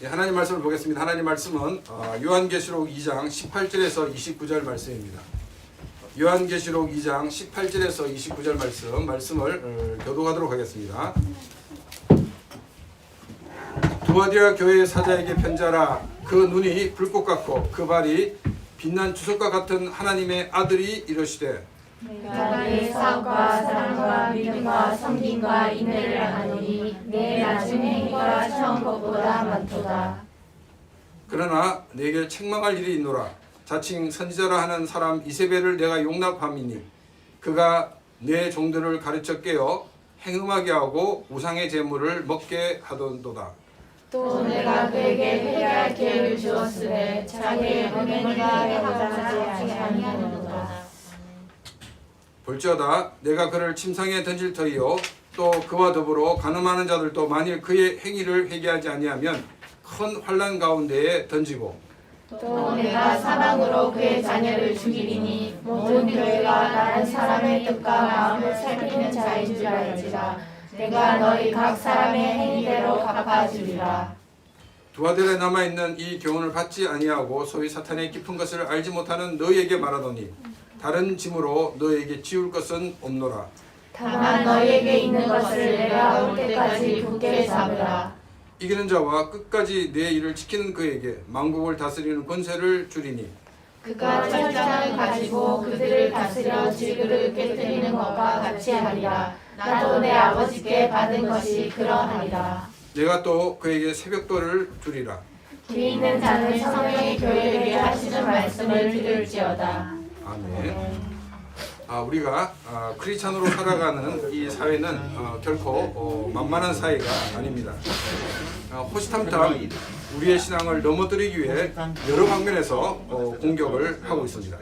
하나님 말씀을 보겠습니다. 하나님 말씀은 요한계시록 2장 18절에서 29절 말씀입니다. 요한계시록 2장 18절에서 29절 말씀을 교독하도록 하겠습니다. 두아디라 교회의 사자에게 편지하라. 그 눈이 불꽃 같고 그 발이 빛난 주석과 같은 하나님의 아들이 이르시되 내가 내 사업과 사랑과 믿음과 섬김과 인내를 아노니 내 낮은 행위가 처음 것보다 많도다. 그러나 내게 책망할 일이 있노라. 자칭 선지자라 하는 사람 이세벨을 내가 용납함이니 그가 내 종들을 가르쳐 깨어 행음하게 하고 우상의 제물을 먹게 하던도다. 또 내가 그에게 회개할 기회를 주었으되 자기의 언행을 회개하지 아니하는도다. 볼지어다 내가 그를 침상에 던질 터이요 또 그와 더불어 간음하는 자들도 만일 그의 행위를 회개하지 아니하면 큰 환난 가운데에 던지고 또 내가 사망으로 그의 자녀를 죽이리니 모든 교회가 다른 사람의 뜻과 마음을 살피는 자인 줄 알지라. 내가 너희 각 사람의 행위대로 갚아주리라. 두아들에 남아있는 이 교훈을 받지 아니하고 소위 사탄의 깊은 것을 알지 못하는 너희에게 말하노니 다른 짐으로 너희에게 지울 것은 없노라. 다만 너희에게 있는 것을 내가 올 때까지 굳게 잡으라. 이기는 자와 끝까지 내 일을 지키는 그에게 만국을 다스리는 권세를 주리니 그가 철장을 가지고 그들을 다스려 질그를 깨뜨리는 것과 같이 하리라. 나도 내 아버지께 받은 것이 그러하리라. 내가 또 그에게 새벽도를 주리라. 귀 있는 자는 성령의 교회에게 하시는 말씀을 들을지어다. 아멘. 우리가 크리스찬으로 살아가는 이 사회는 결코 만만한 사회가 아닙니다. 호시탐탐 우리의 신앙을 넘어뜨리기 위해 여러 방면에서 공격을 하고 있습니다.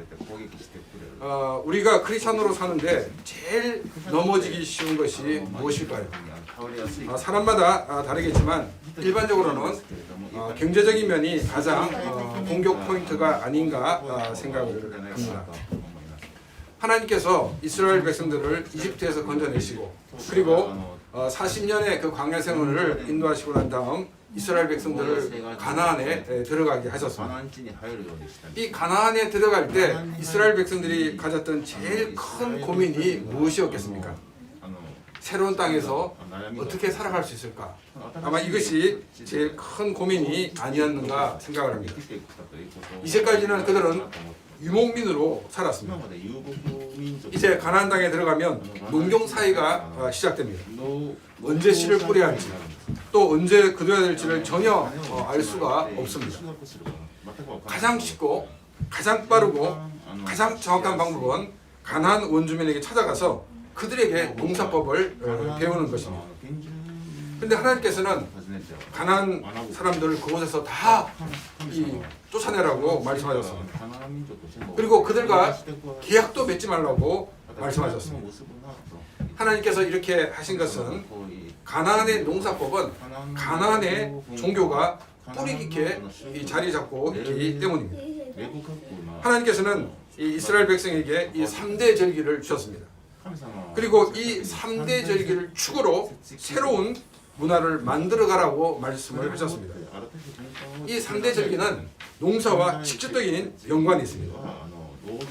우리가 크리스찬으로 사는데 제일 넘어지기 쉬운 것이 무엇일까요? 사람마다 다르겠지만 일반적으로는 경제적인 면이 가장 공격 포인트가 아닌가 생각을 합니다. 하나님께서 이스라엘 백성들을 이집트에서 건져내시고 그리고 40년의 그 광야 생활을 인도하시고 난 다음 이스라엘 백성들을 가나안에 들어가게 하셨습니다. 이 가나안에 들어갈 때 이스라엘 백성들이 가졌던 제일 큰 고민이 무엇이었겠습니까? 새로운 땅에서 어떻게 살아갈 수 있을까? 아마 이것이 제일 큰 고민이 아니었는가 생각을 합니다. 이제까지는 그들은 유목민으로 살았습니다. 이제 가나안 땅에 들어가면 농경 사회가 시작됩니다. 언제 씨를 뿌려야 할지 또 언제 거둬야 될지를 전혀 알 수가 없습니다. 가장 쉽고 가장 빠르고 가장 정확한 방법은 가나안 원주민에게 찾아가서 그들에게 농사법을 배우는 것입니다. 그런데 하나님께서는 가나안 사람들을 그곳에서 다 쫓아내라고 말씀하셨습니다. 그리고 그들과 계약도 맺지 말라고 말씀하셨습니다. 하나님께서 이렇게 하신 것은 가나안의 농사법은 가나안의 종교가 뿌리 깊게 자리 잡고 있기 때문입니다. 하나님께서는 이 이스라엘 백성에게 이 3대 절기를 주셨습니다. 그리고 이 3대 절기를 축으로 새로운 문화를 만들어가라고 말씀을 하셨습니다. 이 3대 절기는 농사와 직접적인 연관이 있습니다.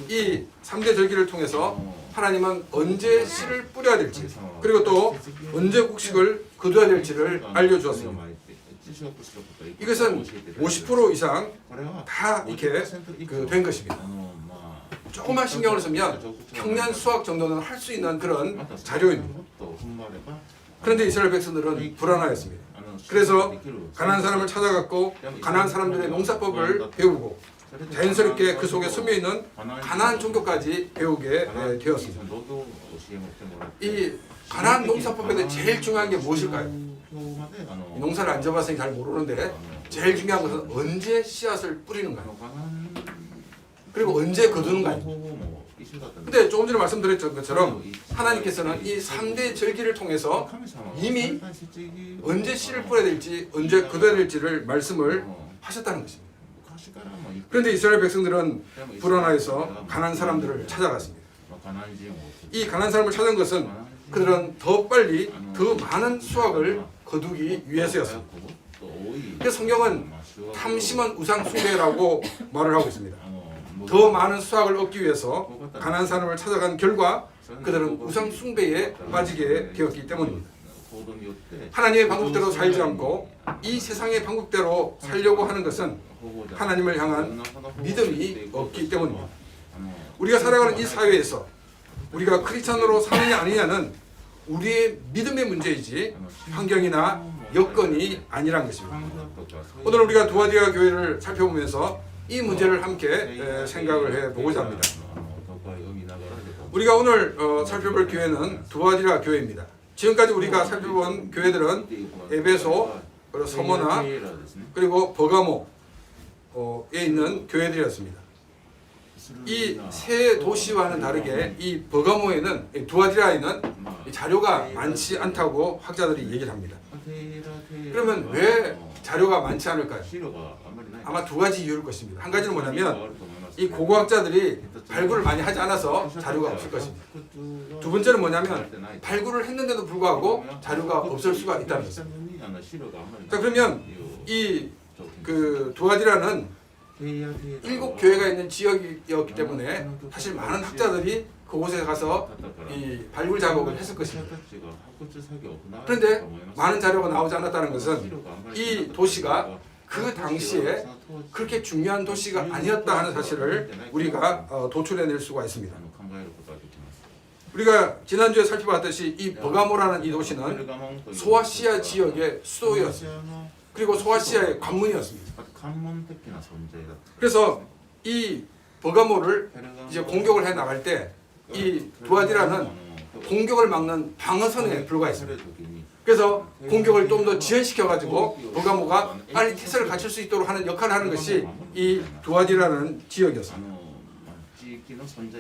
이 3대 절기를 통해서 하나님은 언제 씨를 뿌려야 될지 그리고 또 언제 곡식을 거둬야 될지를 알려주었습니다. 이것은 50% 이상 다 이렇게 된 것입니다. 조금만 신경을 쓰면 평년 수확 정도는 할 수 있는 그런 자료입니다. 그런데 이스라엘 백성들은 불안하였습니다. 그래서 가나안 사람을 찾아갔고 가나안 사람들의 농사법을 배우고 자연스럽게 그 속에 스며 있는 가나안 종교까지 배우게 되었습니다. 이 가나안 농사법에서 제일 중요한 게 무엇일까요? 농사를 안 접어서 잘 모르는데 제일 중요한 것은 언제 씨앗을 뿌리는가요? 그리고 언제 거두는가요? 근데 조금 전에 말씀드렸던 것처럼 하나님께서는 이 3대 절기를 통해서 이미 언제 씨를 뿌려야 될지 언제 거둬야 될지를 말씀을 하셨다는 것입니다. 그런데 이스라엘 백성들은 불안하여서 가나안 사람들을 찾아갔습니다. 이 가나안 사람을 찾은 것은 그들은 더 빨리 더 많은 수확을 거두기 위해서였습니다. 그래서 성경은 탐심은 우상 숭배라고 말을 하고 있습니다. 더 많은 수확을 얻기 위해서 가나안 산업을 찾아간 결과 그들은 우상 숭배에 빠지게 되었기 때문입니다. 하나님의 방법대로 살지 않고 이 세상의 방법대로 살려고 하는 것은 하나님을 향한 믿음이 없기 때문입니다. 우리가 살아가는 이 사회에서 우리가 크리스찬으로 사느냐 아니냐는 우리의 믿음의 문제이지 환경이나 여건이 아니란 것입니다. 오늘 우리가 두아디라 교회를 살펴보면서 이 문제를 함께 생각을 해보고자 합니다. 우리가 오늘 살펴볼 교회는 두아디라 교회입니다. 지금까지 우리가 살펴본 교회들은 에베소, 서머나 그리고 버가모에 있는 교회들이었습니다. 이 세 도시와는 다르게 이 버가모에는 두아디라에는 자료가 많지 않다고 학자들이 얘기를 합니다. 그러면 왜 자료가 많지 않을까요? 아마 두 가지 이유일 것입니다. 한 가지는 뭐냐면 이 고고학자들이 발굴을 많이 하지 않아서 자료가 없을 것입니다. 두 번째는 뭐냐면 발굴을 했는데도 불구하고 자료가 없을 수가 있다는 것입니다. 자, 그러면 이 두아디라는 7교회가 있는 지역이었기 때문에 사실 많은 학자들이 그곳에 가서 이 발굴 작업을 했을 것입니다. 그런데 많은 자료가 나오지 않았다는 것은 이 도시가 그 당시에 그렇게 중요한 도시가 아니었다 하는 사실을 우리가 도출해낼 수가 있습니다. 우리가 지난주에 살펴봤듯이 이 버가모라는 이 도시는 소아시아 지역의 수도였습니다. 그리고 소아시아의 관문이었습니다. 그래서 이 버가모를 이제 공격을 해 나갈 때 이 두아디라는 공격을 막는 방어선에 불과했습니다. 그래서 공격을 좀 더 지연시켜 가지고 버가모가 빨리 태세를 갖출 수 있도록 하는 역할을 하는 것이 이 두아디라는 지역이었습니다.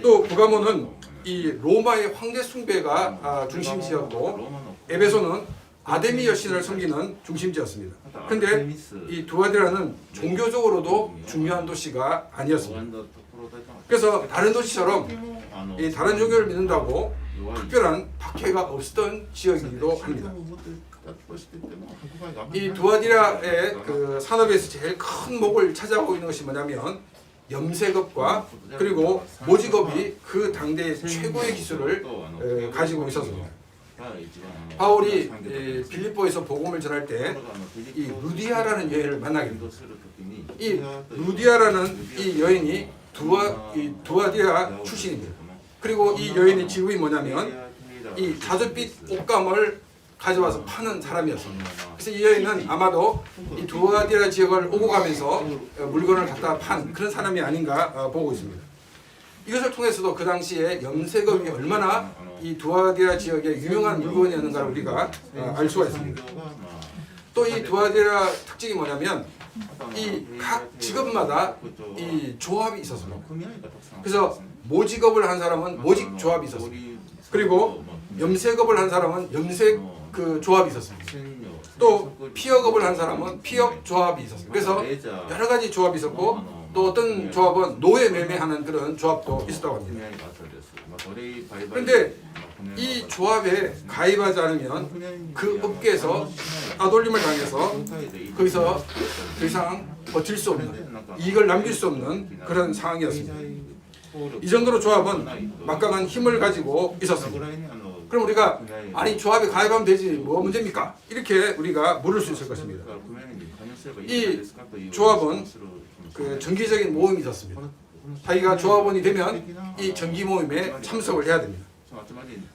또 버가모는 이 로마의 황제 숭배가 중심지였고 에베소는 아데미 여신을 섬기는 중심지였습니다. 그런데 이 두아디라는 종교적으로도 중요한 도시가 아니었습니다. 그래서 다른 도시처럼 이 다른 종교를 믿는다고 특별한 박해가 없었던 지역이기도 합니다. 이 두아디라의 그 산업에서 제일 큰 목을 차지하고 있는 것이 뭐냐면 염색업과 그리고 모직업이 그 당대의 최고의 기술을 가지고 있었습니다. 바울이 빌립보에서 복음을 전할 때 이 루디아라는 여인을 만나게 됩니다. 이 루디아라는 이 여인이 두아디라 출신입니다. 그리고 이 여인의 직업이 뭐냐면 이 자줏빛 옷감을 가져와서 파는 사람이었습니다. 그래서 이 여인은 아마도 이 두아디라 지역을 오고 가면서 물건을 갖다 판 그런 사람이 아닌가 보고 있습니다. 이것을 통해서도 그 당시에 염색업이 얼마나 이 두아디라 지역의 유명한 물건이었는가를 우리가 알 수가 있습니다. 또 이 두아디라 특징이 뭐냐면 이 각 직업마다 이 조합이 있었습니다. 그래서 모직업을 한 사람은 모직 조합이 있었습니다. 그리고 염색업을 한 사람은 염색 그 조합이 있었습니다. 또 피역업을 한 사람은 피역 조합이 있었습니다. 그래서 여러 가지 조합이 있었고 또 어떤 조합은 노예 매매하는 그런 조합도 있었다고 합니다. 그런데 이 조합에 가입하지 않으면 그 업계에서 따돌림을 당해서 거기서 더 이상 버틸 수 없는 이익을 남길 수 없는 그런 상황이었습니다. 이 정도로 조합은 막강한 힘을 가지고 있었습니다. 그럼 우리가 아니 조합에 가입하면 되지 뭐 문제입니까? 이렇게 우리가 물을 수 있을 것입니다. 이 조합은 그 정기적인 모임이 있었습니다. 자기가 조합원이 되면 이 정기 모임에 참석을 해야 됩니다.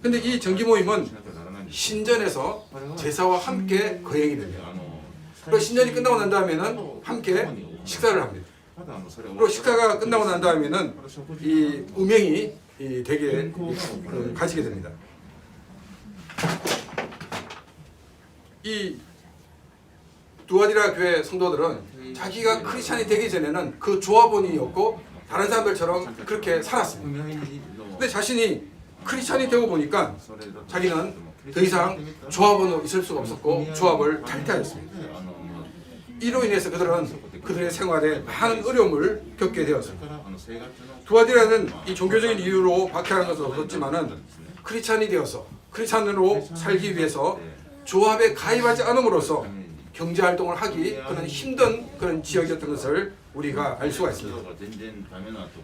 근데 이 정기 모임은 신전에서 제사와 함께 거행이 됩니다. 그리고 신전이 끝나고 난 다음에는 함께 식사를 합니다. 그리고 식사가 끝나고 난 다음에는 이 음행이 되게 가지게 됩니다. 이 두아디라 교회 성도들은 자기가 크리스찬이 되기 전에는 그 조합원이었고 다른 사람들처럼 그렇게 살았습니다. 근데 자신이 크리스찬이 되고 보니까 자기는 더 이상 조합원으로 있을 수가 없었고 조합을 탈퇴하였습니다. 이로 인해서 그들은 그들의 생활에 많은 어려움을 겪게 되었습니다. 두아디라는 이 종교적인 이유로 박해하는 것은 없었지만은 크리스찬이 되어서 크리스찬으로 살기 위해서 조합에 가입하지 않음으로써 경제 활동을 하기 그런 힘든 그런 지역이었던 것을 우리가 알 수가 있습니다.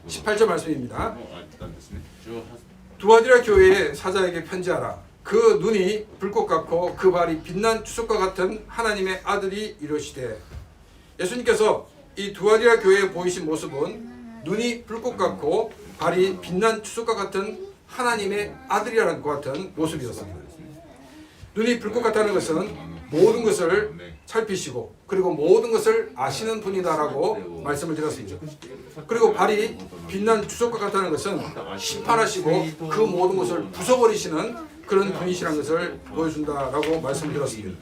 18절 말씀입니다. 두아디라 교회의 사자에게 편지하라. 그 눈이 불꽃 같고 그 발이 빛난 주석과 같은 하나님의 아들이 이르시되. 예수님께서 이 두아디라 교회에 보이신 모습은 눈이 불꽃 같고 발이 빛난 주석과 같은 하나님의 아들이라는 것 같은 모습이었습니다. 눈이 불꽃 같다는 것은 모든 것을 살피시고 그리고 모든 것을 아시는 분이다라고 말씀을 드렸습니다. 그리고 발이 빛난 주석과 같다는 것은 심판하시고 그 모든 것을 부숴버리시는 그런 분이시라는 것을 보여준다라고 말씀을 드렸습니다.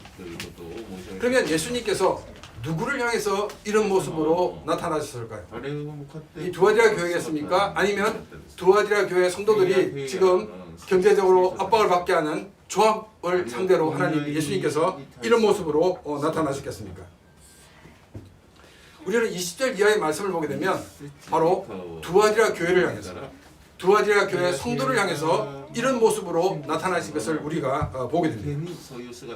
그러면 예수님께서 누구를 향해서 이런 모습으로 나타나셨을까요? 이 두아디라 교회겠습니까? 아니면 두아디라 교회 성도들이 지금 경제적으로 압박을 받게 하는 조합을 상대로 하나님 예수님께서 이런 모습으로 나타나셨겠습니까? 우리는 20절 이하의 말씀을 보게 되면 바로 두아디라 교회를 향해서 두아디라 교회 성도를 향해서 이런 모습으로 나타나신 것을 우리가 보게 됩니다.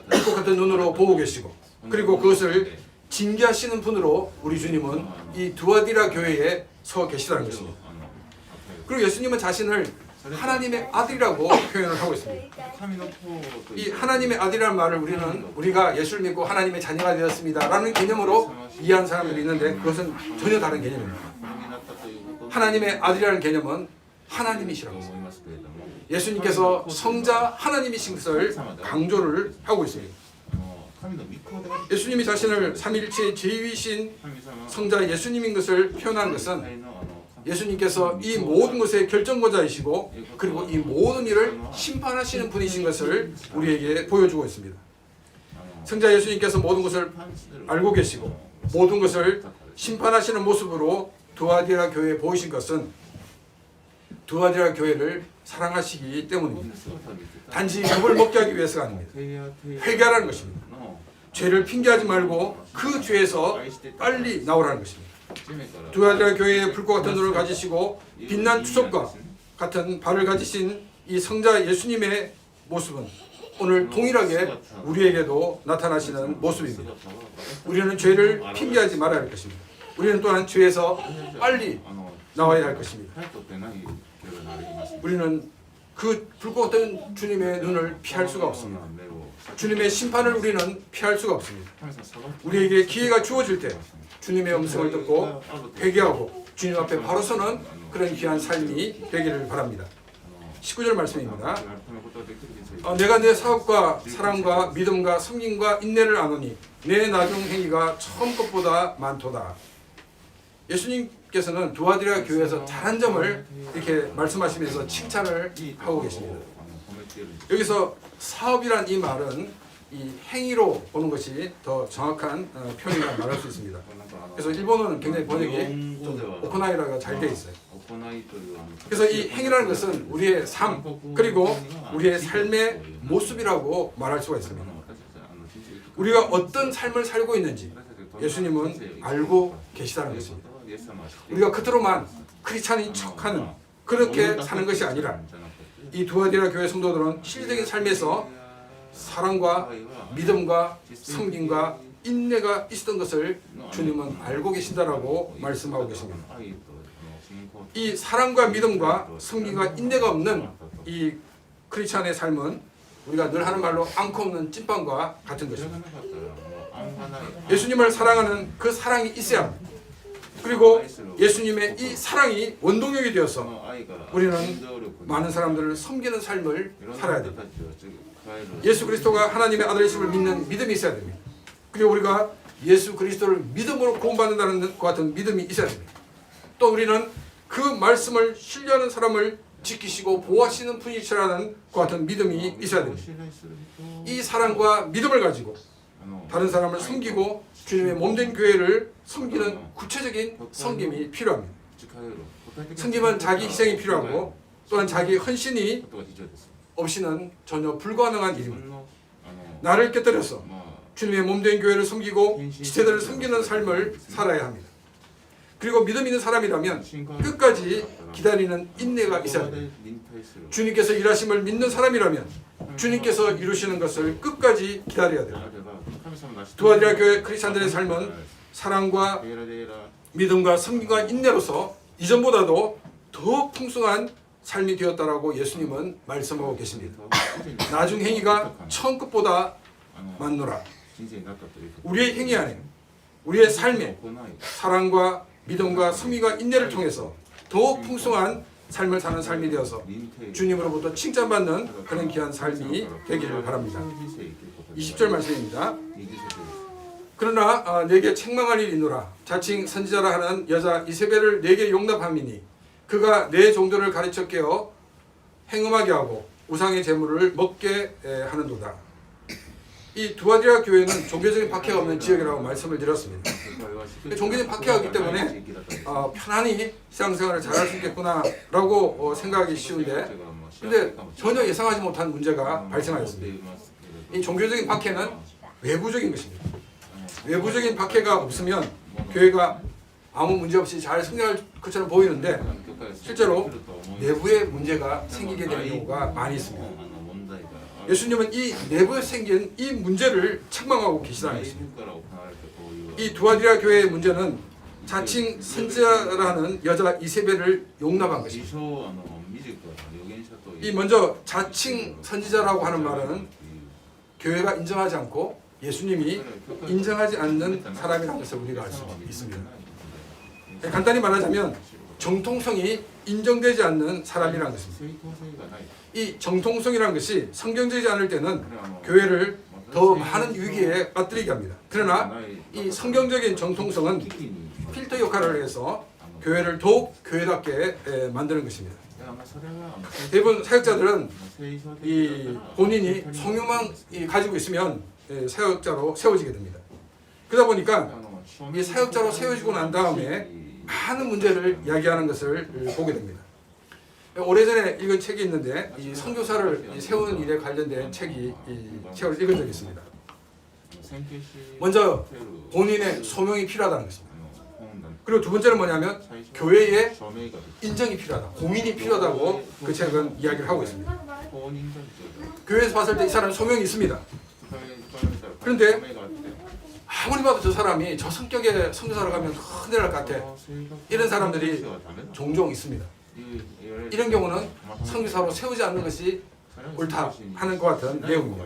불꽃 같은 눈으로 보고 계시고 그리고 그것을 징계하시는 분으로 우리 주님은 이 두아디라 교회에 서 계시다는 것입니다. 그리고 예수님은 자신을 하나님의 아들이라고 표현을 하고 있습니다. 이 하나님의 아들이라는 말을 우리가 예수를 믿고 하나님의 자녀가 되었습니다라는 개념으로 이해하는 사람들이 있는데 그것은 전혀 다른 개념입니다. 하나님의 아들이라는 개념은 하나님이시라고 했습니다. 예수님께서 성자 하나님이신 것을 강조를 하고 있습니다. 예수님이 자신을 삼위일체의 제2위신 성자 예수님인 것을 표현한 것은 예수님께서 이 모든 것의 결정권자이시고 그리고 이 모든 일을 심판하시는 분이신 것을 우리에게 보여주고 있습니다. 성자 예수님께서 모든 것을 알고 계시고 모든 것을 심판하시는 모습으로 두아디라 교회에 보이신 것은 두아디라 교회를 사랑하시기 때문입니다. 단지 겁을 먹게 하기 위해서가 아닙니다. 회개하라는 것입니다. 죄를 핑계하지 말고 그 죄에서 빨리 나오라는 것입니다. 두아디라 교회의 불꽃 같은 눈을 가지시고 빛난 주석과 같은 발을 가지신 이 성자 예수님의 모습은 오늘 동일하게 우리에게도 나타나시는 모습입니다. 우리는 죄를 핑계하지 말아야 할 것입니다. 우리는 또한 죄에서 빨리 나와야 할 것입니다. 우리는 그 불꽃 같은 주님의 눈을 피할 수가 없습니다. 주님의 심판을 우리는 피할 수가 없습니다. 우리에게 기회가 주어질 때 주님의 음성을 듣고 회개하고 주님 앞에 바로 서는 그런 귀한 삶이 되기를 바랍니다. 19절 말씀입니다. 내가 내 사업과 사랑과 믿음과 섬김과 인내를 아노니 내 나중 행위가 처음 것보다 많도다. 예수님께서는 두아디라 교회에서 잘한 점을 이렇게 말씀하시면서 칭찬을 하고 계십니다. 여기서 사업이란 이 말은 이 행위로 보는 것이 더 정확한 표현이라고 말할 수 있습니다. 그래서 일본어는 굉장히 번역이 좀 오코나이라가 잘 돼 있어요. 그래서 이 행위라는 것은 우리의 삶 그리고 우리의 삶의 모습이라고 말할 수가 있습니다. 우리가 어떤 삶을 살고 있는지 예수님은 알고 계시다는 것입니다. 우리가 겉으로만 크리스찬인 척하는 그렇게 사는 것이 아니라 이 두아디라 교회 성도들은 실질적인 삶에서 사랑과 믿음과 섬김과 인내가 있었던 것을 주님은 알고 계신다라고 말씀하고 계십니다. 이 사랑과 믿음과 섬김과 인내가 없는 이 크리스찬의 삶은 우리가 늘 하는 말로 앙코 없는 찐빵과 같은 것입니다. 예수님을 사랑하는 그 사랑이 있어야 합니다. 그리고 예수님의 이 사랑이 원동력이 되어서 우리는 많은 사람들을 섬기는 삶을 살아야 됩니다. 예수 그리스도가 하나님의 아들이심을 믿는 믿음이 있어야 됩니다. 그리고 우리가 예수 그리스도를 믿음으로 구원받는다는 것 같은 믿음이 있어야 됩니다. 또 우리는 그 말씀을 신뢰하는 사람을 지키시고 보호하시는 분이시라는 것 같은 믿음이 있어야 됩니다. 이 사랑과 믿음을 가지고 다른 사람을 섬기고 주님의 몸된 교회를 섬기는 구체적인 섬김이 필요합니다. 섬김은 자기 희생이 필요하고 또한 자기 헌신이 없이는 전혀 불가능한 일입니다. 나를 깨뜨려서 주님의 몸된 교회를 섬기고 지체들을 섬기는 삶을 살아야 합니다. 그리고 믿음 있는 사람이라면 끝까지 기다리는 인내가 있어야 됩니다. 주님께서 일하심을 믿는 사람이라면 주님께서 이루시는 것을 끝까지 기다려야 됩니다. 두아디라 교회 크리스찬들의 삶은 사랑과 믿음과 섬김과 인내로서 이전보다도 더 풍성한 삶이 되었다라고 예수님은 말씀하고 계십니다. 나중 행위가 처음 것보다 많노라. 우리의 행위 안에 우리의 삶에 사랑과 믿음과 섬김과 인내를 통해서 더 풍성한 삶을 사는 삶이 되어서 주님으로부터 칭찬받는 그런 귀한 삶이 되기를 바랍니다. 20절 말씀입니다. 그러나 내게 책망할 일이 있노라. 자칭 선지자라 하는 여자 이세벨을 내게 용납함이니 그가 내 종들을 가르쳐 깨어 행음하게 하고 우상의 제물을 먹게 하는도다. 이 두아디라 교회는 종교적인 박해가 없는 지역이라고 말씀을 드렸습니다. 종교적인 박해가 없기 때문에 편안히 신앙생활을 잘할 수 있겠구나라고 생각하기 쉬운데, 근데 전혀 예상하지 못한 문제가 발생하였습니다. 이 종교적인 박해는 외부적인 것입니다. 외부적인 박해가 없으면 교회가 아무 문제 없이 잘 성장할 것처럼 보이는데 실제로 내부에 문제가 생기게 되는 경우가 많이 있습니다. 예수님은 이 내부에 생긴 이 문제를 책망하고 계시다는 것입니다. 이 두아디라 교회의 문제는 자칭 선지자라는 여자 이세벨을 용납한 것입니다. 이 먼저 자칭 선지자라고 하는 말은 교회가 인정하지 않고 예수님이 인정하지 않는 사람이라는 것을 우리가 알 수 있습니다. 간단히 말하자면 정통성이 인정되지 않는 사람이라는 것입니다. 이 정통성이라는 것이 성경적이지 않을 때는 교회를 더 많은 위기에 빠뜨리게 합니다. 그러나 이 성경적인 정통성은 필터 역할을 해서 교회를 더욱 교회답게 만드는 것입니다. 대부분 사역자들은 이 본인이 성령만 가지고 있으면 사역자로 세워지게 됩니다. 그러다 보니까 이 사역자로 세워지고 난 다음에 많은 문제를 이야기하는 것을 보게 됩니다. 오래전에 읽은 책이 있는데 이 선교사를 세우는 일에 관련된 책을 읽은 적이 있습니다. 먼저 본인의 소명이 필요하다는 것입니다. 그리고 두 번째는 뭐냐면 교회의 인정이 필요하다, 공인이 필요하다고 그 책은 이야기를 하고 있습니다. 교회에서 봤을 때 이 사람은 소명이 있습니다. 그런데 아무리 봐도 저 사람이 저 성격의 선교사로 가면 흔들릴 것 같아. 이런 사람들이 종종 있습니다. 이런 경우는 선교사로 세우지 않는 것이 옳다 하는 것 같은 내용입니다.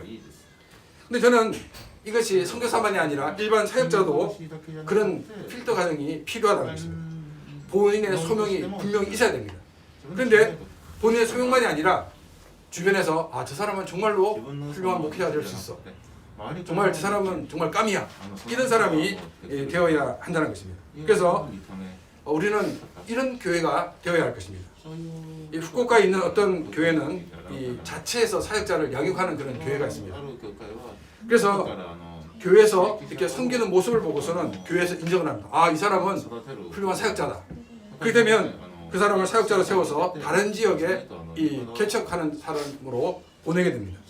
근데 저는 이것이 선교사만이 아니라 일반 사역자도 그런 필터 과정이 필요하다는 것입니다. 본인의 소명이 분명히 있어야 됩니다. 그런데 본인의 소명만이 아니라 주변에서 저 사람은 정말로 훌륭한 목회자가 될 수 있어. 정말 저 사람은 정말 깜이야. 이런 사람이 되어야 한다는 것입니다. 그래서 우리는 이런 교회가 되어야 할 것입니다. 이 후쿠오카에 있는 어떤 교회는 이 자체에서 사역자를 양육하는 그런 교회가 있습니다. 그래서 교회에서 이렇게 섬기는 모습을 보고서는 교회에서 인정을 합니다. 이 사람은 훌륭한 사역자다. 그렇게 되면 그 사람을 사역자로 세워서 다른 지역에 이 개척하는 사람으로 보내게 됩니다.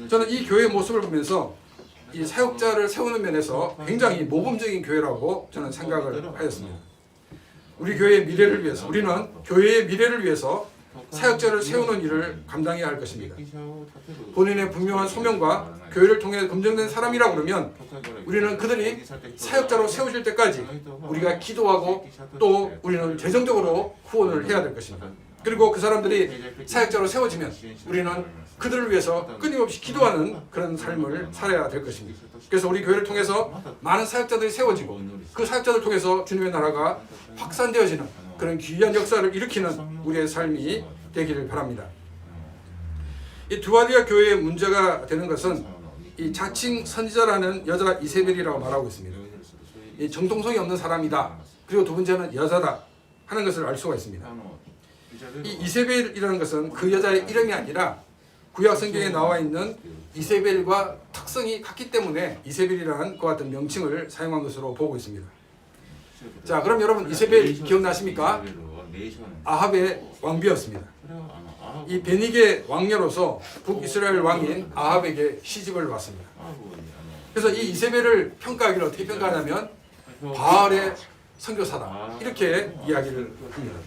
저는 이 교회의 모습을 보면서 이 사역자를 세우는 면에서 굉장히 모범적인 교회라고 저는 생각을 하였습니다. 우리 교회의 미래를 위해서, 우리는 교회의 미래를 위해서 사역자를 세우는 일을 감당해야 할 것입니다. 본인의 분명한 소명과 교회를 통해 검증된 사람이라고 그러면 우리는 그들이 사역자로 세워질 때까지 우리가 기도하고 또 우리는 재정적으로 후원을 해야 될 것입니다. 그리고 그 사람들이 사역자로 세워지면 우리는 그들을 위해서 끊임없이 기도하는 그런 삶을 살아야 될 것입니다. 그래서 우리 교회를 통해서 많은 사역자들이 세워지고 그 사역자들 통해서 주님의 나라가 확산되어지는 그런 귀한 역사를 일으키는 우리의 삶이 되기를 바랍니다. 이 두아디라 교회의 문제가 되는 것은 이 자칭 선지자라는 여자 이세벨이라고 말하고 있습니다. 이 정통성이 없는 사람이다. 그리고 두 번째는 여자다 하는 것을 알 수가 있습니다. 이 이세벨이라는 것은 그 여자의 이름이 아니라 구약 성경에 나와 있는 이세벨과 특성이 같기 때문에 이세벨이라는 그와 같은 명칭을 사용한 것으로 보고 있습니다. 자, 그럼 여러분 이세벨 기억나십니까? 아합의 왕비였습니다. 이 베닉의 왕녀로서 북이스라엘 왕인 아합에게 시집을 왔습니다. 그래서 이 이세벨을 평가하기를 어떻게 평가하냐면 바알의 선교사다 이렇게 이야기를 합니다.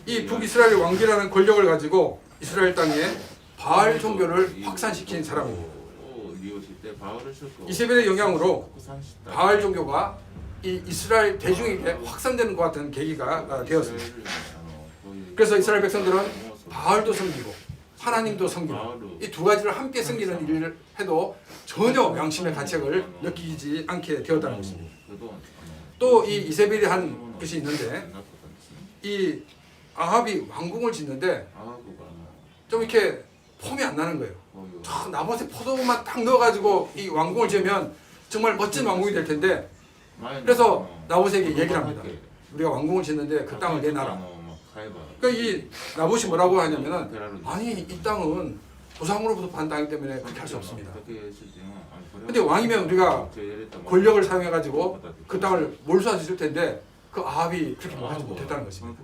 이 북이스라엘 왕비라는 권력을 가지고 이스라엘 땅에 바알 종교를 확산시킨 사람입니다. 이세벨의 영향으로 바알 종교가 이 이스라엘 대중에게 확산되는 것 같은 계기가 되었습니다. 그래서 이스라엘 백성들은 바알도 섬기고 하나님도 섬기고 이 두 가지를 함께 섬기는 일을 해도 전혀 양심의 가책을 느끼지 않게 되었다는 것입니다. 또 이 이세벨이 한 것이 있는데 이 아합이 왕궁을 짓는데 좀 이렇게 폼이 안 나는 거예요. 나봇에 포도만 딱 넣어가지고 이 왕궁을 지으면 정말 멋진 왕궁이 될 텐데 그래서 나봇에게 얘기를 합니다. 우리가 왕궁을 짓는데 그 땅을 내놔라. 그러니까 이 나봇이 뭐라고 하냐면은 아니 이 땅은 조상으로부터 받은 땅이기 때문에 그렇게 할 수 없습니다. 근데 왕이면 우리가 권력을 사용해가지고 그 땅을 몰수할 수 있을 텐데 그 아합이 그렇게 하지 못했다는 것입니다.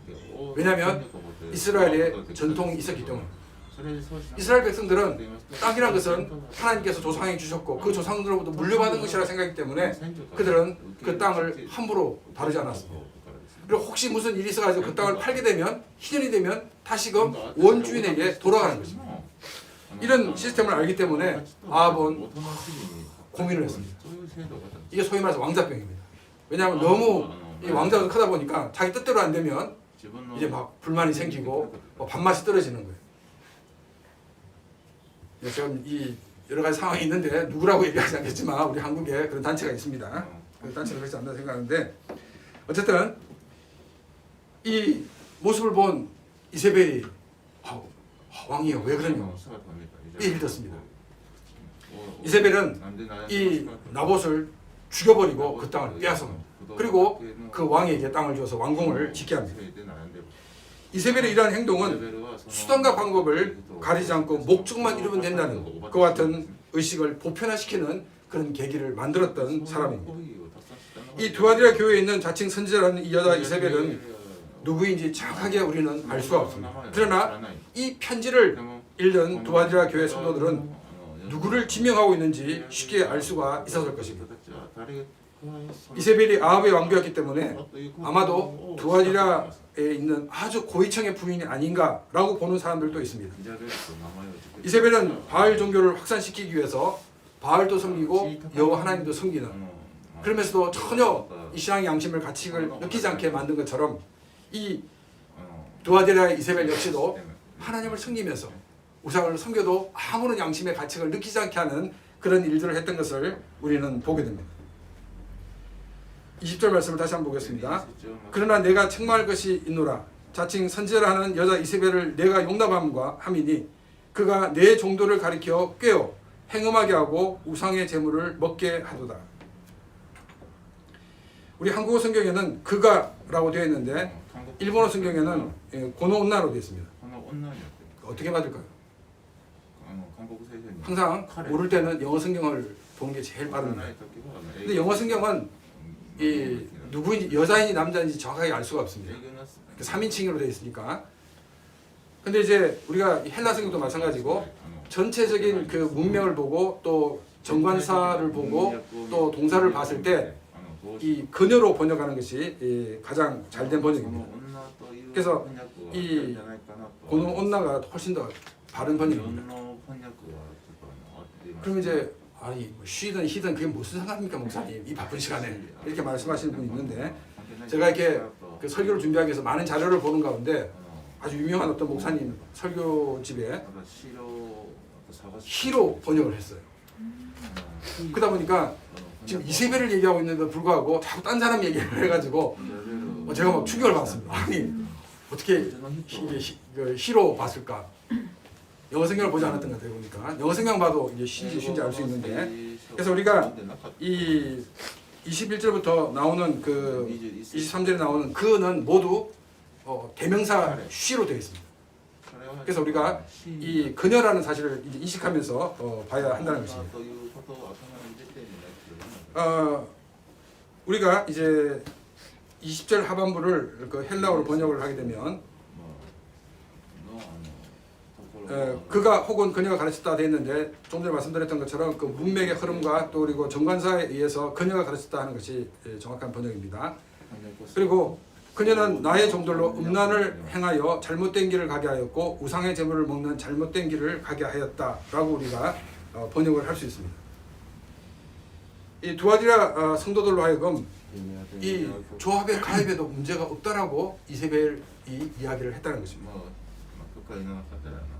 왜냐하면 이스라엘의 전통이 있었기 때문에 이스라엘 백성들은 땅이란 것은 하나님께서 조상에게 주셨고 그 조상들로부터 물려받은 것이라 생각하기 때문에 그들은 그 땅을 함부로 다루지 않았습니다. 그리고 혹시 무슨 일이 있어가지고 그 땅을 팔게 되면 희년이 되면 다시금 원주인에게 돌아가는 것입니다. 이런 시스템을 알기 때문에 아합은 고민을 했습니다. 이게 소위 말해서 왕자병입니다. 왜냐하면 너무 이 왕자가 크다 보니까 자기 뜻대로 안 되면 이제 막 불만이 생기고 밥맛이 떨어지는 거예요. 지금 이 여러 가지 상황이 있는데 누구라고 얘기하지 않겠지만 우리 한국에 그런 단체가 있습니다. 그 단체는 그렇지 않나 생각하는데 어쨌든 이 모습을 본 이세벨이 왕이요 왜 그러냐 이 얘기를 듣습니다. 이세벨은 이 나봇을 죽여버리고 그 땅을 빼앗아갑니다. 그리고 그 왕에게 땅을 줘서 왕궁을 짓게 합니다. 이세벨의 이러한 행동은 수단과 방법을 가리지 않고 목적만 이루면 된다는 그와 같은 의식을 보편화시키는 그런 계기를 만들었던 사람입니다. 이 두아디라 교회에 있는 자칭 선지자라는 이 여자 이세벨은 누구인지 정확하게 우리는 알 수가 없습니다. 그러나 이 편지를 읽는 두아디라 교회 성도들은 누구를 지명하고 있는지 쉽게 알 수가 있었을 것입니다. 이세벨이 아합의 왕비였기 때문에 아마도 두아디라에 있는 아주 고위층의 부인이 아닌가라고 보는 사람들도 있습니다. 이세벨은 바알 종교를 확산시키기 위해서 바알도 섬기고 여호와 하나님도 섬기는 그러면서도 전혀 이 신앙의 양심을 가치를 느끼지 않게 만든 것처럼 이 두아디라의 이세벨 역시도 하나님을 섬기면서 우상을 섬겨도 아무런 양심의 가치를 느끼지 않게 하는 그런 일들을 했던 것을 우리는 보게 됩니다. 20절 말씀을 다시 한번 보겠습니다. 그러나 내가 책망할 것이 있노라. 자칭 선지자라는 여자 이세벨을 내가 용납함과 함이니 그가 내 종도를 가리켜 꾀어 행음하게 하고 우상의 제물을 먹게 하도다. 우리 한국어 성경에는 그가라고 되어 있는데 일본어 성경에는 고노온나로 되어 있습니다. 어떻게 맞을까요? 항상 모를 때는 영어 성경을 보는 게 제일 빠릅니다. 근데 영어 성경은 이 누구인지 여자인지 남자인지 정확하게 알 수가 없습니다. 3인칭으로 되어 있으니까. 근데 이제 우리가 헬라 성경도 마찬가지고 전체적인 그 문명을 보고 또 정관사를 보고 또 동사를 봤을 때 이 근어로 번역하는 것이 가장 잘된 번역입니다. 그래서 이 고노온나가 훨씬 더 바른 번역입니다. 그럼 이제 아니 뭐 쉬든 히든 그게 무슨 상관입니까 목사님 이 바쁜 시간에 이렇게 말씀하시는 분이 있는데 제가 이렇게 그 설교를 준비하기 위해서 많은 자료를 보는 가운데 아주 유명한 어떤 목사님 설교집에 히로 번역을 했어요. 그러다 보니까 지금 이세벨을 얘기하고 있는데도 불구하고 자꾸 딴 사람 얘기를 해가지고 제가 막 충격을 받았습니다. 아니 어떻게 이게 히로 봤을까? 영어 성경을 보지 않았던 것 같아요. 보니까 영어 성경 봐도 이게 신지 신지 알 수 있는데 그래서 우리가 이 21절부터 나오는 그 23절에 나오는 그는 모두 대명사 쉬로 되어 있습니다. 그래서 우리가 이 그녀라는 사실을 이제 인식하면서 봐야 한다는 것입니다. 우리가 이제 20절 하반부를 그 헬라어로 번역을 하게 되면 그가 혹은 그녀가 가르쳤다 되어 있는데 좀 전에 말씀드렸던 것처럼 그 문맥의 흐름과 또 그리고 정관사에 의해서 그녀가 가르쳤다 하는 것이 정확한 번역입니다. 그리고 그녀는 나의 종들로 음란을 행하여 잘못된 길을 가게 하였고 우상의 제물을 먹는 잘못된 길을 가게 하였다라고 우리가 번역을 할 수 있습니다. 이 두아디라 성도들로 하여금 이 조합에 가입에도 문제가 없다라고 이세벨이 이야기를 했다는 것입니다.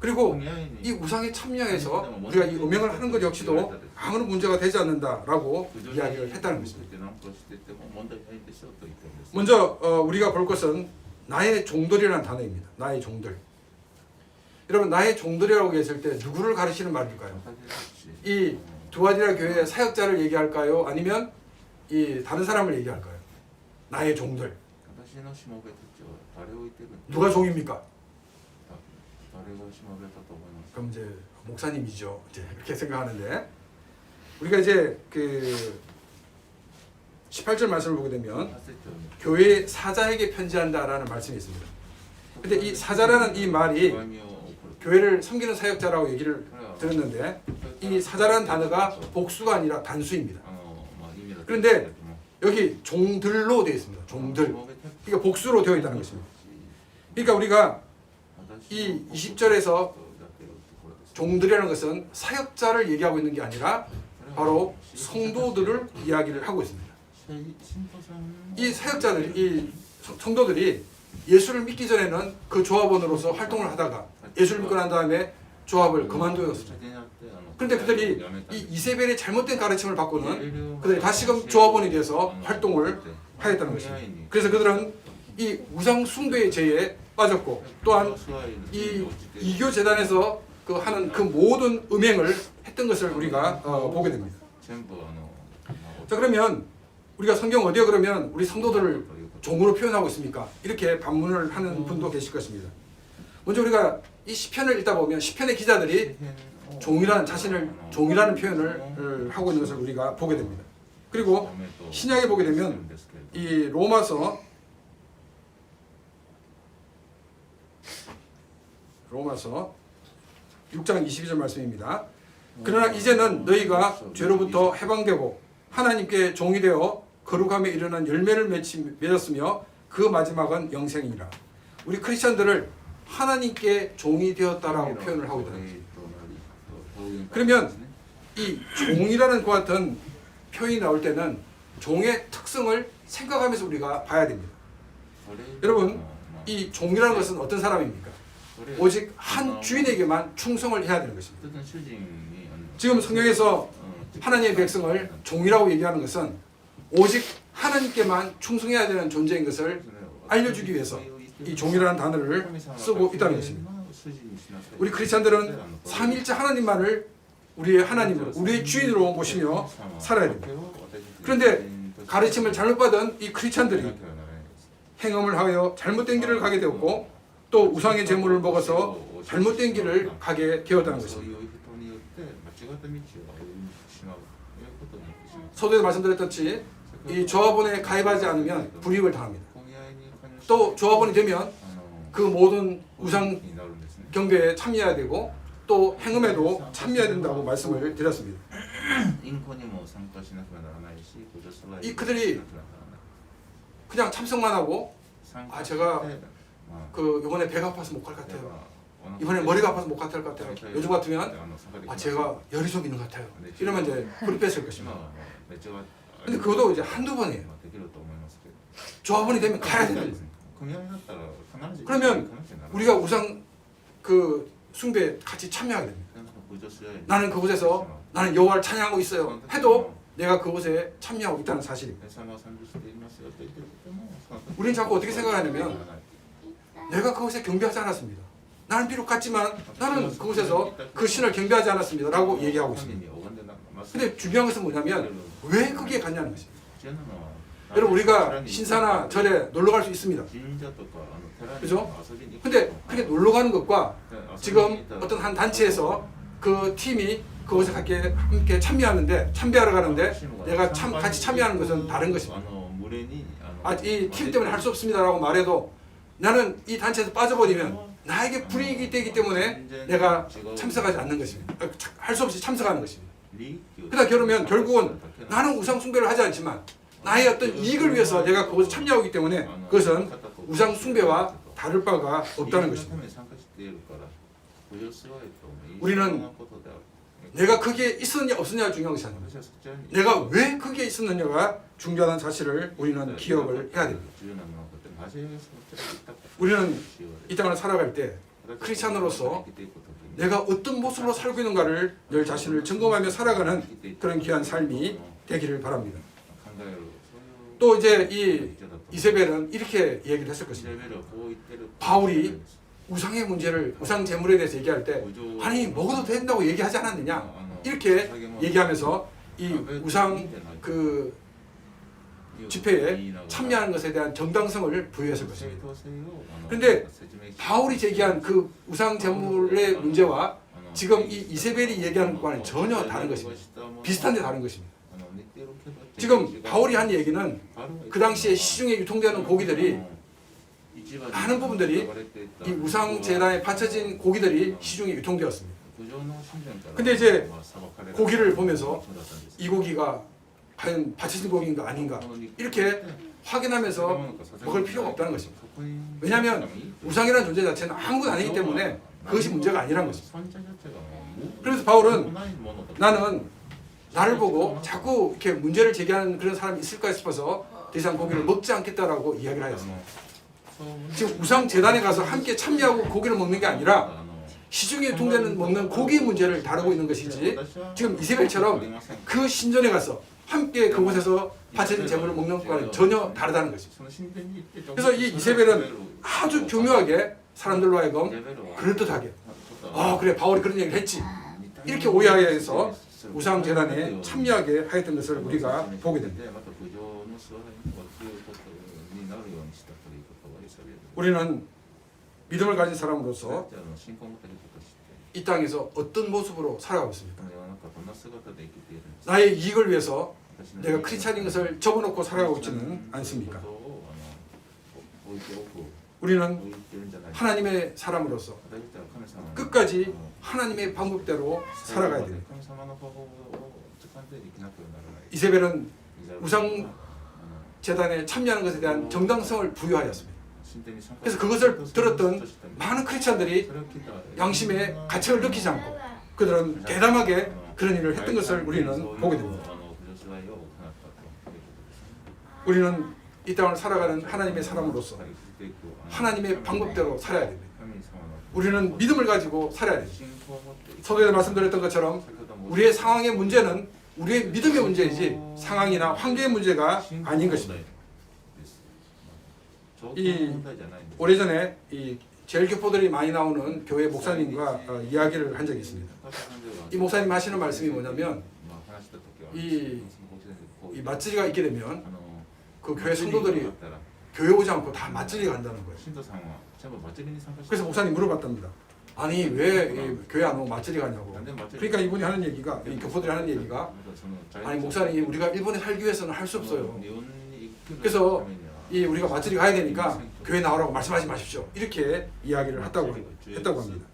그리고 이 우상에 참여해서 우리가 이 음행을 하는 것 역시도 아무런 문제가 되지 않는다라고 이야기를 했다는 것입니다. 먼저 우리가 볼 것은 나의 종들이라는 단어입니다. 나의 종들. 여러분 나의 종들이라고 했을 때 누구를 가르치는 말일까요? 이 두아디라 교회의 사역자를 얘기할까요? 아니면 이 다른 사람을 얘기할까요? 나의 종들. 누가 종입니까? 그럼 이제 목사님이죠. 이제 이렇게 생각하는데 우리가 이제 그 18절 말씀을 보게 되면 교회 사자에게 편지한다라는 말씀이 있습니다. 근데 이 사자라는 이 말이 교회를 섬기는 사역자라고 얘기를 들었는데 이 사자라는 단어가 복수가 아니라 단수입니다. 그런데 여기 종들로 되어 있습니다. 종들. 그러니까 복수로 되어 있다는 것입니다. 그러니까 우리가 이 20절에서 종들이라는 것은 사역자를 얘기하고 있는 게 아니라 바로 성도들을 이야기를 하고 있습니다. 이 사역자들, 이 성도들이 예수를 믿기 전에는 그 조합원으로서 활동을 하다가 예수를 믿고 난 다음에 조합을 그만두었습니다. 그런데 그들이 이 이세벨의 잘못된 가르침을 받고는 그들이 다시금 조합원이 되어서 활동을 하였다는 것입니다. 그래서 그들은 이 우상 숭배의 죄에 빠졌고 또한 이 이교 재단에서 그 하는 그 모든 음행을 했던 것을 우리가 보게 됩니다. 자 그러면 우리가 성경 어디에 그러면 우리 성도들을 종으로 표현하고 있습니까? 이렇게 반문을 하는 분도 계실 것입니다. 먼저 우리가 이 시편을 읽다 보면 시편의 기자들이 종이라는 자신을 종이라는 표현을 하고 있는 것을 우리가 보게 됩니다. 그리고 신약에 보게 되면 이 로마서 6장 22절 말씀입니다. 그러나 이제는 너희가 죄로부터 해방되고 하나님께 종이 되어 거룩함에 이르는 열매를 맺었으며 그 마지막은 영생이라. 우리 크리스천들을 하나님께 종이 되었다라고 표현을 하고 있다. 그러면 이 종이라는 것 같은 표현이 나올 때는 종의 특성을 생각하면서 우리가 봐야 됩니다. 여러분 이 종이라는 것은 어떤 사람입니까? 오직 한 주인에게만 충성을 해야 되는 것입니다. 지금 성경에서 하나님의 백성을 종이라고 얘기하는 것은 오직 하나님께만 충성해야 되는 존재인 것을 알려주기 위해서 이 종이라는 단어를 쓰고 있다는 것입니다. 우리 크리스찬들은 삼위일체 하나님만을 우리의 하나님으로, 우리의 주인으로 모시며 살아야 됩니다. 그런데 가르침을 잘못 받은 이 크리스찬들이 행음을 하여 잘못된 길을 가게 되었고 또 우상의 제물을 먹어서 잘못된 길을 가게 되었다는 것입니다. 서두에도 말씀드렸듯이 이 조합원에 가입하지 않으면 불이익을 당합니다. 또 조합원이 되면 그 모든 우상 경배에 참여해야 되고 또 행음에도 참여해야 된다고 말씀을 드렸습니다. 이 그들이 그냥 참석만 하고 아 제가 그 이번에 배가 아파서 못 갈 것 같아요. 이번에 머리가 아파서 못 갈 것 같아요. 요즘 같으면 아 제가 열이 좀 있는 것 같아요. 이러면 이제 불이 뺐을 것입니다. 근데 그것도 이제 한두 번이에요. 조합원이 되면 가야 됩니다. 그러면 우리가 우상 그 숭배에 같이 참여하게 됩니다. 나는 그곳에서 나는 여호와를 찬양하고 있어요. 해도 내가 그곳에 참여하고 있다는 사실입니다. 우리는 자꾸 어떻게 생각하냐면 내가 그곳에 경배하지 않았습니다. 나는 비록 갔지만 나는 그곳에서 그 신을 경배하지 않았습니다. 라고 얘기하고 있습니다. 근데 중요한 것은 뭐냐면 왜 거기에 갔냐는 것입니다. 여러분 우리가 신사나 절에 놀러 갈 수 있습니다. 그죠? 근데 그렇게 놀러 가는 것과 지금 어떤 한 단체에서 그 팀이 그곳에 함께 참여하는데 참배하러 가는데 내가 같이 참여하는 것은 다른 것입니다. 아, 이 팀 때문에 할 수 없습니다라고 말해도 나는 이 단체에서 빠져버리면 나에게 불이익이 되기 때문에 내가 참석하지 않는 것입니다. 할 수 없이 참석하는 것입니다. 그러다 그러면 결국은 나는 우상 숭배를 하지 않지만 나의 어떤 이익을 위해서 내가 그것을 참여하기 때문에 그것은 우상 숭배와 다를 바가 없다는 것입니다. 우리는 내가 거기에 있었느냐 없었느냐가 중요한 것이 아닙니다. 내가 왜 거기에 있었느냐가 중요한 사실을 우리는 기억을 해야 됩니다. 우리는 이 땅을 살아갈 때 크리스찬으로서 내가 어떤 모습으로 살고 있는가를 늘 자신을 점검하며 살아가는 그런 귀한 삶이 되기를 바랍니다. 또 이제 이 이세벨은 이렇게 얘기를 했을 것입니다. 바울이 우상의 문제를, 우상 제물에 대해서 얘기할 때 아니 먹어도 된다고 얘기하지 않았느냐 이렇게 얘기하면서 이 우상 그 집회에 참여하는 것에 대한 정당성을 부여했을 것입니다. 그런데 바울이 제기한 그 우상 제물의 문제와 지금 이 이세벨이 얘기하는 것과는 전혀 다른 것입니다. 비슷한데 다른 것입니다. 지금 바울이 한 얘기는 그 당시에 시중에 유통되는 고기들이 많은 부분들이 이 우상 제단에 바쳐진 고기들이 시중에 유통되었습니다. 근데 이제 고기를 보면서 이 고기가 과연 바쳐진 고기인가 아닌가 이렇게 확인하면서 먹을 필요가 없다는 것입니다. 왜냐하면 우상이라는 존재 자체는 아무것도 아니기 때문에 그것이 문제가 아니라는 것입니다. 그래서 바울은 나는 나를 보고 자꾸 이렇게 문제를 제기하는 그런 사람이 있을까 싶어서 더 이상 고기를 먹지 않겠다라고 이야기를 하였습니다. 지금 우상 재단에 가서 함께 참여하고 고기를 먹는 게 아니라 시중에 유통되는 먹는 고기 문제를 다루고 있는 것이지 지금 이세벨처럼 그 신전에 가서 함께 그곳에서 바쳐진 제물을 먹는 것과는 전혀 다르다는 것입니다. 그래서 이 이세벨은 아주 교묘하게 사람들로 하여금 그럴듯하게 그래 바울이 그런 얘기를 했지 이렇게 오해하게 해서 우상 재단에 참여하게 하였던 것을 우리가 보게 됩니다. 우리는 믿음을 가진 사람으로서 이 땅에서 어떤 모습으로 살아가고 있습니까? 나의 이익을 위해서 내가 크리스찬인 것을 접어놓고 살아가고 있지는 않습니까? 우리는 하나님의 사람으로서 끝까지 하나님의 방법대로 살아가야 됩니다. 이세벨은 우상 재단에 참여하는 것에 대한 정당성을 부여하였습니다. 그래서 그것을 들었던 많은 크리스찬들이 양심의 가책을 느끼지 않고 그들은 대담하게 그런 일을 했던 것을 우리는 보게 됩니다. 우리는 이 땅을 살아가는 하나님의 사람으로서 하나님의 방법대로 살아야 됩니다. 우리는 믿음을 가지고 살아야 됩니다. 서두에서 말씀드렸던 것처럼 우리의 상황의 문제는 우리의 믿음의 문제이지 상황이나 환경의 문제가 아닌 것입니다. 오래전에 이 제일교포들이 많이 나오는 교회 목사님과 이야기를 한 적이 있습니다. 이 목사님 하시는 말씀이 뭐냐면 이 맞들이가 있게 되면 그 교회 성도들이 교회 오지 않고 다 맞들이 간다는 거예요. 그래서 목사님 물어봤답니다. 아니 왜 교회 안 오고 맞들이 가냐고. 그러니까 이분이 하는 얘기가 이 교포들이 하는 얘기가 아니 목사님 우리가 일본에 살기 위해서는 할 수 없어요. 그래서 우리가 맞들이 가야 되니까 교회 나오라고 말씀하지 마십시오. 이렇게 이야기를 했다고 합니다.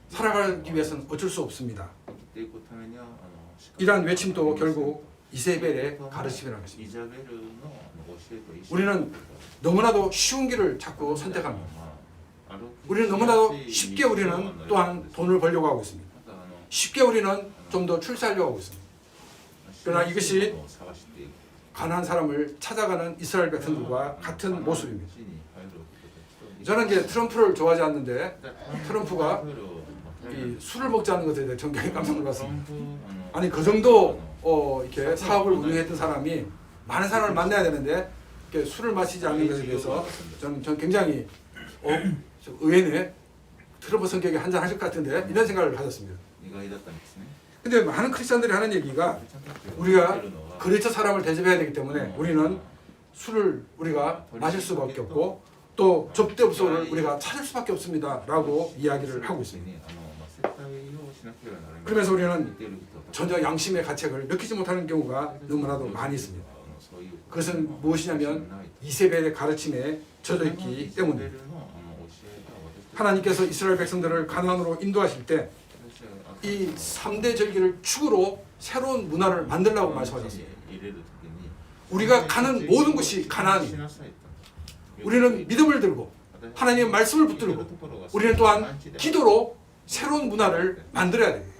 살아가기 위해서는 어쩔 수 없습니다. 이러한 외침도 결국 이세벨의 가르침이라는 것입니다. 우리는 너무나도 쉬운 길을 자꾸 선택합니다. 우리는 너무나도 쉽게 우리는 또한 돈을 벌려고 하고 있습니다. 쉽게 우리는 좀 더 출세하려고 하고 있습니다. 그러나 이것이 가난한 사람을 찾아가는 이스라엘 백성들과 같은 모습입니다. 저는 이제 트럼프를 좋아하지 않는데 트럼프가 이 술을 먹지 않는 것에 대해 굉장히 깜짝 놀랐습니다. 아니 그 정도 이렇게 사업을 운영했던 사람이 많은 사람을 만나야 되는데 이렇게 술을 마시지 않는 것에 대해서 저는 굉장히 의외네 트럼프 성격이 한잔 하실 것 같은데 이런 생각을 가졌습니다. 근데 많은 크리스찬들이 하는 얘기가 우리가 그리스도 사람을 대접해야 되기 때문에 우리는 술을 우리가 마실 수밖에 없고 또 접대업소를 우리가 찾을 수밖에 없습니다 라고 이야기를 하고 있습니다. 그러면서 우리는 전혀 양심의 가책을 느끼지 못하는 경우가 너무나도 많이 있습니다. 그것은 무엇이냐면 이세벨의 가르침에 젖어 있기 때문입니다. 하나님께서 이스라엘 백성들을 가나안으로 인도하실 때 이 3대 절기를 축으로 새로운 문화를 만들라고 말씀하셨습니다. 우리가 가는 모든 곳이 가나안입니다. 우리는 믿음을 들고 하나님의 말씀을 붙들고 우리는 또한 기도로 새로운 문화를 만들어야 됩니다.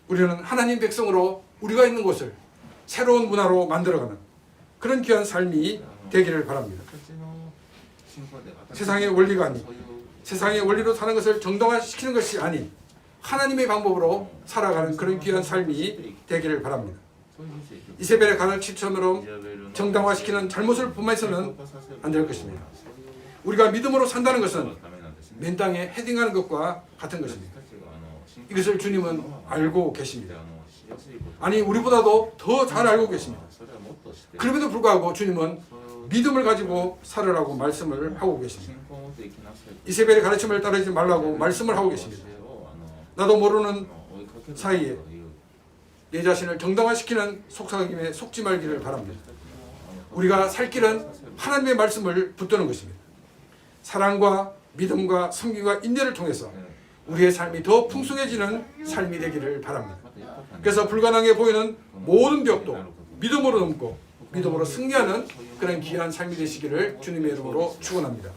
우리는 하나님 백성으로 우리가 있는 곳을 새로운 문화로 만들어가는 그런 귀한 삶이 되기를 바랍니다. 세상의 원리가 아닌 세상의 원리로 사는 것을 정당화시키는 것이 아닌 하나님의 방법으로 살아가는 그런 귀한 삶이 되기를 바랍니다. 이세벨의 가르침처럼 정당화시키는 잘못을 범해서는 안 될 것입니다. 우리가 믿음으로 산다는 것은 맨 땅에 헤딩하는 것과 같은 것입니다. 이것을 주님은 알고 계십니다. 아니 우리보다도 더 잘 알고 계십니다. 그럼에도 불구하고 주님은 믿음을 가지고 살으라고 말씀을 하고 계십니다. 이세벨의 가르침을 따르지 말라고 말씀을 하고 계십니다. 나도 모르는 사이에 내 자신을 정당화시키는 속삭임에 속지 말기를 바랍니다. 우리가 살 길은 하나님의 말씀을 붙드는 것입니다. 사랑과 믿음과 섬김과 인내를 통해서 우리의 삶이 더 풍성해지는 삶이 되기를 바랍니다. 그래서 불가능해 보이는 모든 벽도 믿음으로 넘고 믿음으로 승리하는 그런 귀한 삶이 되시기를 주님의 이름으로 축원합니다.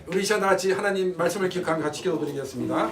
우리 이 시간 다 같이 하나님 말씀을 기억하며 같이 기도드리겠습니다.